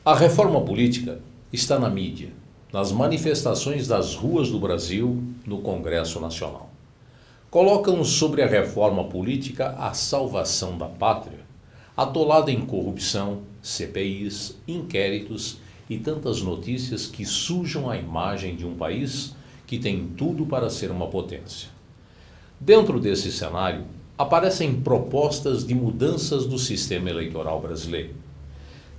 A reforma política está na mídia, nas manifestações das ruas do Brasil, no Congresso Nacional. Colocam sobre a reforma política a salvação da pátria, atolada em corrupção, CPIs, inquéritos e tantas notícias que sujam a imagem de um país que tem tudo para ser uma potência. Dentro desse cenário, aparecem propostas de mudanças do sistema eleitoral brasileiro.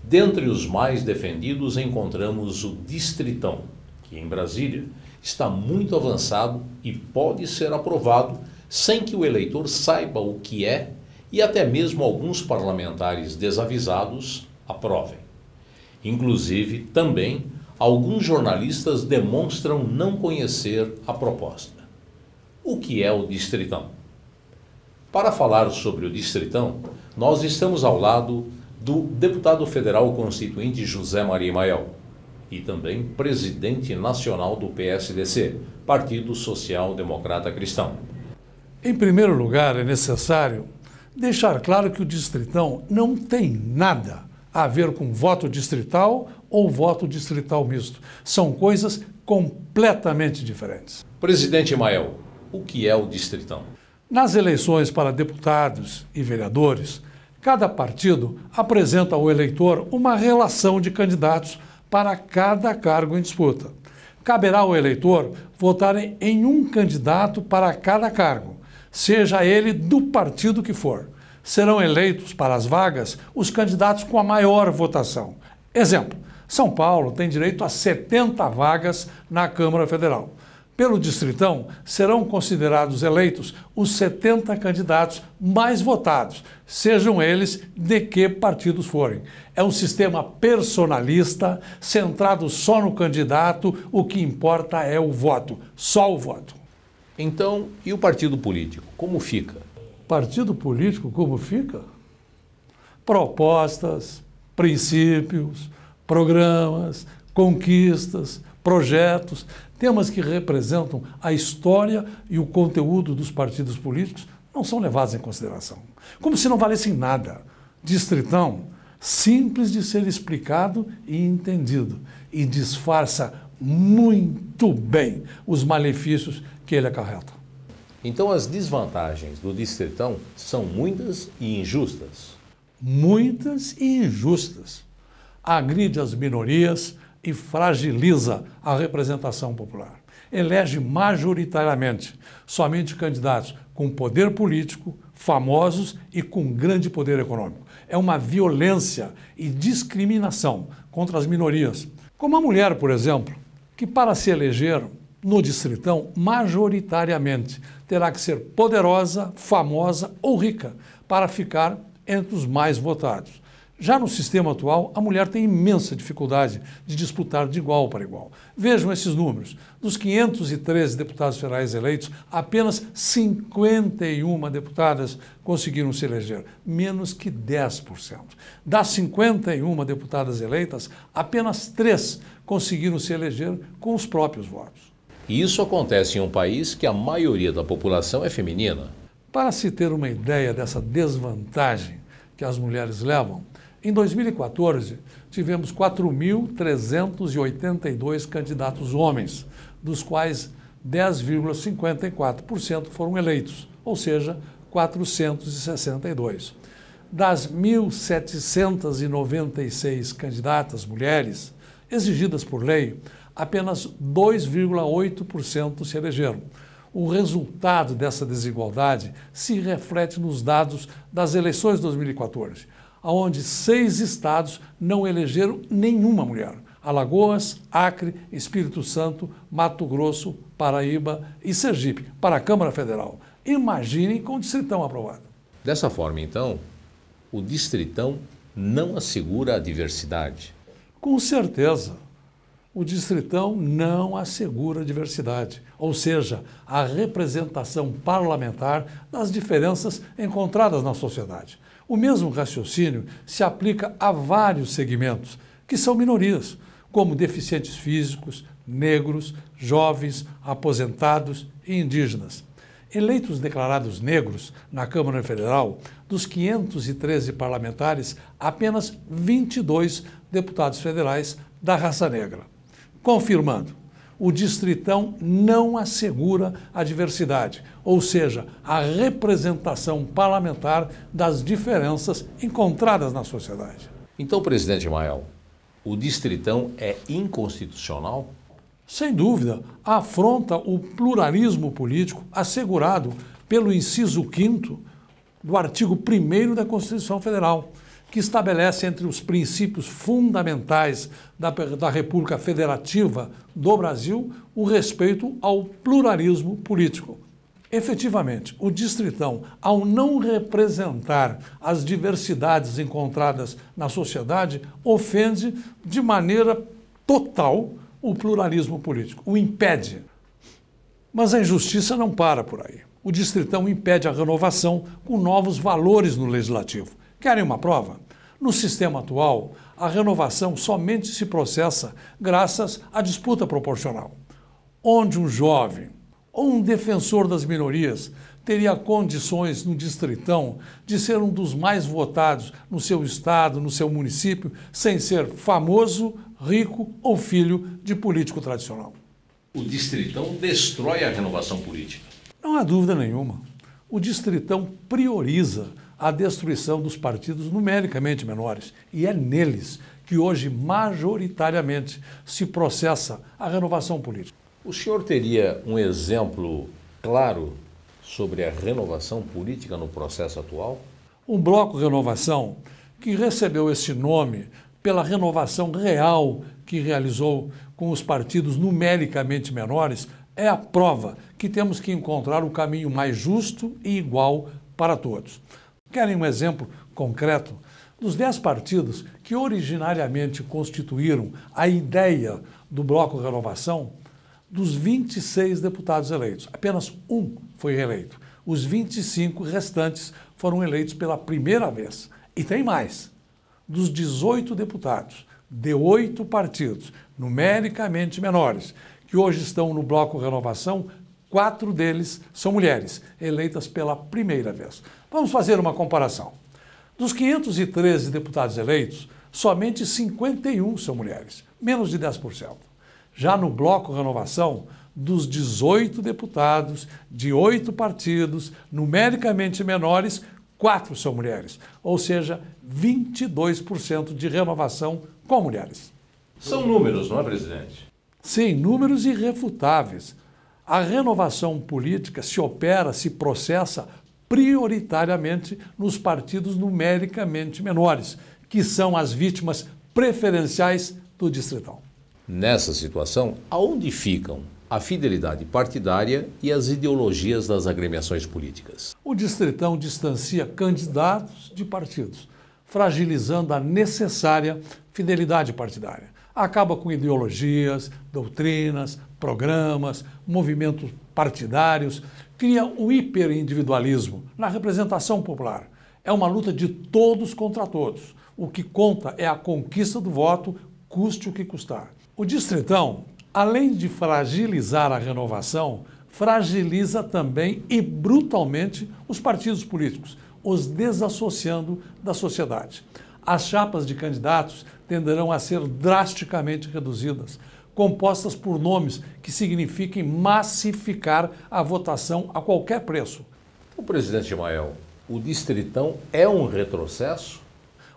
Dentre os mais defendidos encontramos o Distritão, que em Brasília está muito avançado e pode ser aprovado sem que o eleitor saiba o que é e até mesmo alguns parlamentares desavisados aprovem. Inclusive, também, alguns jornalistas demonstram não conhecer a proposta. O que é o Distritão? Para falar sobre o Distritão, nós estamos ao lado do deputado federal constituinte José Maria Mael e também presidente nacional do PSDC, Partido Social Democrata Cristão. Em primeiro lugar, é necessário deixar claro que o Distritão não tem nada a ver com voto distrital ou voto distrital misto. São coisas completamente diferentes. Presidente Mael, o que é o Distritão? Nas eleições para deputados e vereadores, cada partido apresenta ao eleitor uma relação de candidatos para cada cargo em disputa. Caberá ao eleitor votar em um candidato para cada cargo, seja ele do partido que for. Serão eleitos para as vagas os candidatos com a maior votação. Exemplo, São Paulo tem direito a 70 vagas na Câmara Federal. Pelo Distritão, serão considerados eleitos os 70 candidatos mais votados, sejam eles de que partidos forem. É um sistema personalista, centrado só no candidato, o que importa é o voto, só o voto. Então, e o partido político, como fica? Partido político como fica? Propostas, princípios, programas, conquistas, projetos, temas que representam a história e o conteúdo dos partidos políticos não são levados em consideração. Como se não valessem nada. Distritão, simples de ser explicado e entendido, e disfarça muito bem os malefícios que ele acarreta. Então as desvantagens do Distritão são muitas e injustas. Muitas e injustas. Agride as minorias e fragiliza a representação popular. Elege majoritariamente somente candidatos com poder político, famosos e com grande poder econômico. É uma violência e discriminação contra as minorias. Como a mulher, por exemplo, que para se eleger no Distritão, majoritariamente terá que ser poderosa, famosa ou rica para ficar entre os mais votados. Já no sistema atual, a mulher tem imensa dificuldade de disputar de igual para igual. Vejam esses números. Dos 513 deputados federais eleitos, apenas 51 deputadas conseguiram se eleger, menos que 10%. Das 51 deputadas eleitas, apenas 3 conseguiram se eleger com os próprios votos. E isso acontece em um país que a maioria da população é feminina. Para se ter uma ideia dessa desvantagem que as mulheres levam, em 2014, tivemos 4.382 candidatos homens, dos quais 10,54% foram eleitos, ou seja, 462. Das 1.796 candidatas mulheres exigidas por lei, apenas 2,8% se elegeram. O resultado dessa desigualdade se reflete nos dados das eleições de 2014, onde 6 estados não elegeram nenhuma mulher: Alagoas, Acre, Espírito Santo, Mato Grosso, Paraíba e Sergipe, para a Câmara Federal. Imaginem com o Distritão aprovado. Dessa forma, então, o Distritão não assegura a diversidade. Com certeza. O Distritão não assegura a diversidade, ou seja, a representação parlamentar das diferenças encontradas na sociedade. O mesmo raciocínio se aplica a vários segmentos, que são minorias, como deficientes físicos, negros, jovens, aposentados e indígenas. Eleitos declarados negros na Câmara Federal, dos 513 parlamentares, apenas 22 deputados federais da raça negra. Confirmando, o distritão não assegura a diversidade, ou seja, a representação parlamentar das diferenças encontradas na sociedade. Então, presidente Mael, o distritão é inconstitucional? Sem dúvida, afronta o pluralismo político assegurado pelo inciso 5º do artigo 1º da Constituição Federal, que estabelece entre os princípios fundamentais da República Federativa do Brasil o respeito ao pluralismo político. Efetivamente, o distritão, ao não representar as diversidades encontradas na sociedade, ofende de maneira total o pluralismo político, o impede. Mas a injustiça não para por aí. O distritão impede a renovação com novos valores no legislativo. Querem uma prova? No sistema atual, a renovação somente se processa graças à disputa proporcional, onde um jovem ou um defensor das minorias teria condições no distritão de ser um dos mais votados no seu estado, no seu município, sem ser famoso, rico ou filho de político tradicional. O distritão destrói a renovação política. Não há dúvida nenhuma. O distritão prioriza a destruição dos partidos numericamente menores, e é neles que hoje majoritariamente se processa a renovação política. O senhor teria um exemplo claro sobre a renovação política no processo atual? O Bloco Renovação, que recebeu esse nome pela renovação real que realizou com os partidos numericamente menores, é a prova que temos que encontrar o caminho mais justo e igual para todos. Querem um exemplo concreto? Dos 10 partidos que originariamente constituíram a ideia do Bloco Renovação, dos 26 deputados eleitos, apenas um foi reeleito. Os 25 restantes foram eleitos pela primeira vez. E tem mais. Dos 18 deputados de 8 partidos, numericamente menores, que hoje estão no Bloco Renovação, 4 deles são mulheres, eleitas pela primeira vez. Vamos fazer uma comparação. Dos 513 deputados eleitos, somente 51 são mulheres, menos de 10%. Já no Bloco Renovação, dos 18 deputados de 8 partidos, numericamente menores, 4 são mulheres, ou seja, 22% de renovação com mulheres. São números, não é, presidente? Sim, números irrefutáveis. A renovação política se opera, se processa prioritariamente nos partidos numericamente menores, que são as vítimas preferenciais do distritão. Nessa situação, aonde ficam a fidelidade partidária e as ideologias das agremiações políticas? O distritão distancia candidatos de partidos, fragilizando a necessária fidelidade partidária. Acaba com ideologias, doutrinas, programas, movimentos partidários, cria o hiperindividualismo na representação popular. É uma luta de todos contra todos. O que conta é a conquista do voto, custe o que custar. O distritão, além de fragilizar a renovação, fragiliza também e brutalmente os partidos políticos, os desassociando da sociedade. As chapas de candidatos tenderão a ser drasticamente reduzidas, compostas por nomes que signifiquem massificar a votação a qualquer preço. O presidente Mael, o distritão é um retrocesso?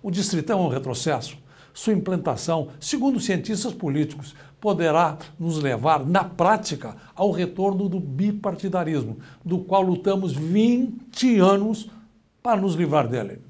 O distritão é um retrocesso. Sua implantação, segundo cientistas políticos, poderá nos levar, na prática, ao retorno do bipartidarismo, do qual lutamos 20 anos para nos livrar dele.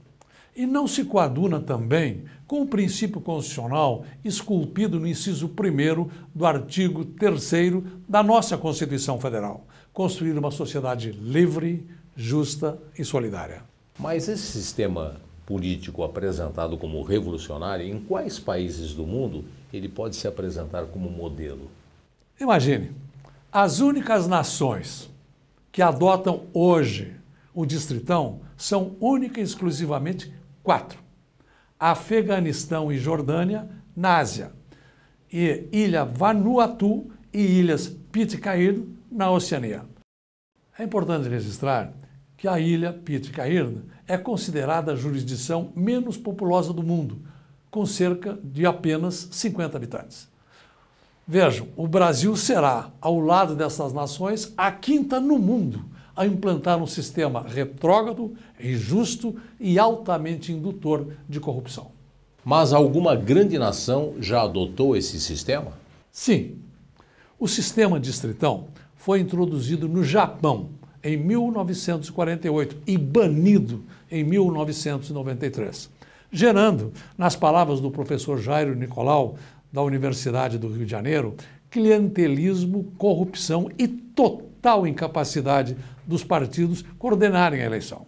E não se coaduna também com o princípio constitucional esculpido no inciso 1º do artigo 3º da nossa Constituição Federal: construir uma sociedade livre, justa e solidária. Mas esse sistema político apresentado como revolucionário, em quais países do mundo ele pode se apresentar como modelo? Imagine, as únicas nações que adotam hoje o distritão são única e exclusivamente 4. Afeganistão e Jordânia, na Ásia, e Ilha Vanuatu e Ilhas Pitcairn, na Oceania. É importante registrar que a Ilha Pitcairn é considerada a jurisdição menos populosa do mundo, com cerca de apenas 50 habitantes. Vejam, o Brasil será, ao lado dessas nações, a quinta no mundo a implantar um sistema retrógrado, injusto e altamente indutor de corrupção. Mas alguma grande nação já adotou esse sistema? Sim. O sistema distritão foi introduzido no Japão em 1948 e banido em 1993, gerando, nas palavras do professor Jairo Nicolau, da Universidade do Rio de Janeiro, clientelismo, corrupção e total incapacidade dos partidos coordenarem a eleição,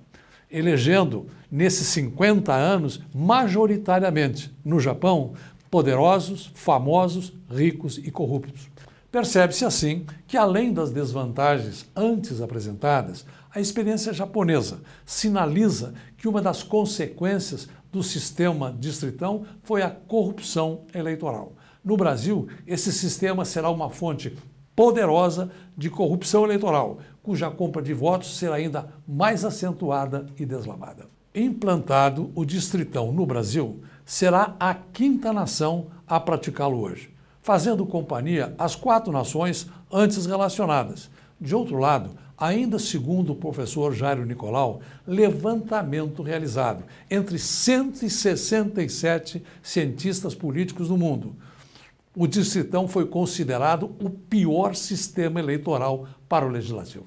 elegendo, nesses 50 anos, majoritariamente, no Japão, poderosos, famosos, ricos e corruptos. Percebe-se assim que, além das desvantagens antes apresentadas, a experiência japonesa sinaliza que uma das consequências do sistema distritão foi a corrupção eleitoral. No Brasil, esse sistema será uma fonte poderosa de corrupção eleitoral, cuja compra de votos será ainda mais acentuada e deslavada. Implantado o distritão no Brasil, será a quinta nação a praticá-lo hoje, fazendo companhia às 4 nações antes relacionadas. De outro lado, ainda segundo o professor Jairo Nicolau, levantamento realizado entre 167 cientistas políticos no mundo, o distritão foi considerado o pior sistema eleitoral para o legislativo.